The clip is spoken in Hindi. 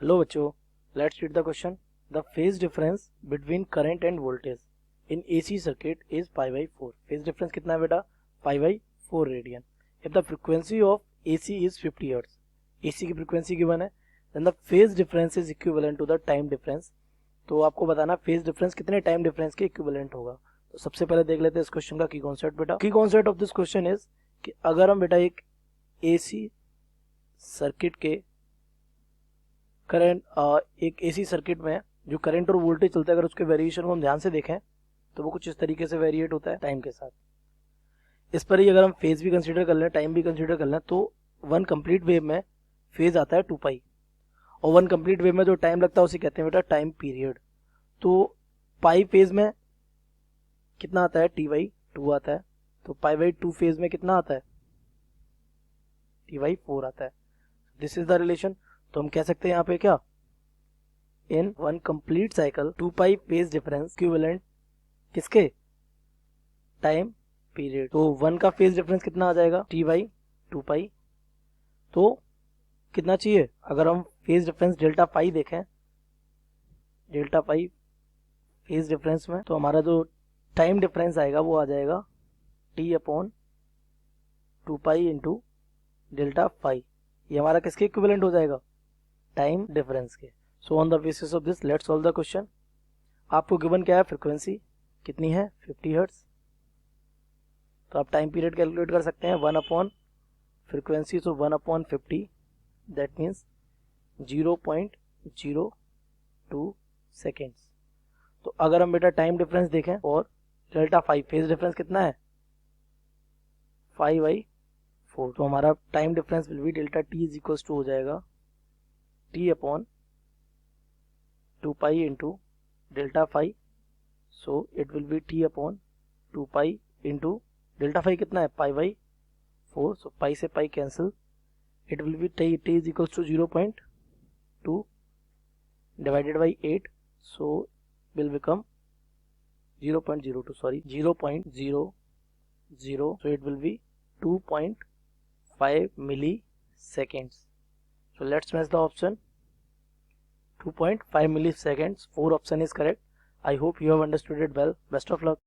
हेलो बच्चों, let's read the question. The phase difference between current and voltage in AC circuit is π/4। Phase difference कितना है बेटा? π/4 radian. If the frequency of AC is 50 hertz, AC की फ्रीक्वेंसी गिवन है, then the phase difference is equivalent to the time difference. तो आपको बताना फेज डिफरेंस कितने टाइम डिफरेंस के इक्विवेलेंट होगा। तो सबसे पहले देख लेते हैं इस क्वेश्चन का की कॉन्सेप्ट। बेटा की concept of this question is कि अगर हम बेटा एक एसी सर्किट के करंट एक एसी सर्किट में जो करंट और वोल्टेज चलता है, अगर उसके वेरिएशन को हम ध्यान से देखें तो वो कुछ इस तरीके से वेरिएट होता है टाइम के साथ। इस पर ही अगर हम फेज भी कंसीडर कर लें, टाइम भी कंसीडर कर लें, तो वन कंप्लीट वेव में फेज आता है 2π, और वन कंप्लीट वेव में जो टाइम लगता है उसे कहते हैं बेटा टाइम पीरियड। तो पाई फेज में कितना आता है? T/2 आता है। तो π/2 फेज में कितना आता है? T/4 आता है। This is the relation. तो हम कह सकते हैं यहाँ पे क्या, in one complete cycle 2π phase difference equivalent किसके? Time period. तो वन का फेज डिफरेंस कितना आ जाएगा? T/2π। तो कितना चाहिए? अगर हम फेज डिफरेंस डेल्टा पाई देखें, डेल्टा पाई फेज डिफरेंस में, तो हमारा जो टाइम डिफरेंस आएगा वो आ जाएगा T/2π इंटू डेल्टा पाई। ये हमारा किसके इक्विवेलेंट हो जाएगा? टाइम डिफरेंस के। So on the basis of this let's solve the question. आपको गिवन क्या है? फ्रीक्वेंसी कितनी है? 50 हर्ट्ज। तो आप टाइम पीरियड कैलकुलेट कर सकते हैं 1 upon frequency, so 1/50, that means 0.02 seconds. तो अगर हम बेटा टाइम डिफरेंस देखें और डेल्टा 5 फेज डिफरेंस कितना है? 5/4। तो हमारा time difference will be delta T is equal to हो जाएगा T/2π into delta 5। So it will be T/2π into delta 5 कितना है? π/4। सो पाई से pi cancel, it will be T is equal to 0.2 divided by 8, so will become 0.02, sorry 0.00, so it will be 2.5 milliseconds. So let's match the option 2.5 milliseconds. 4 option is correct. I hope you have understood it well. Best of luck.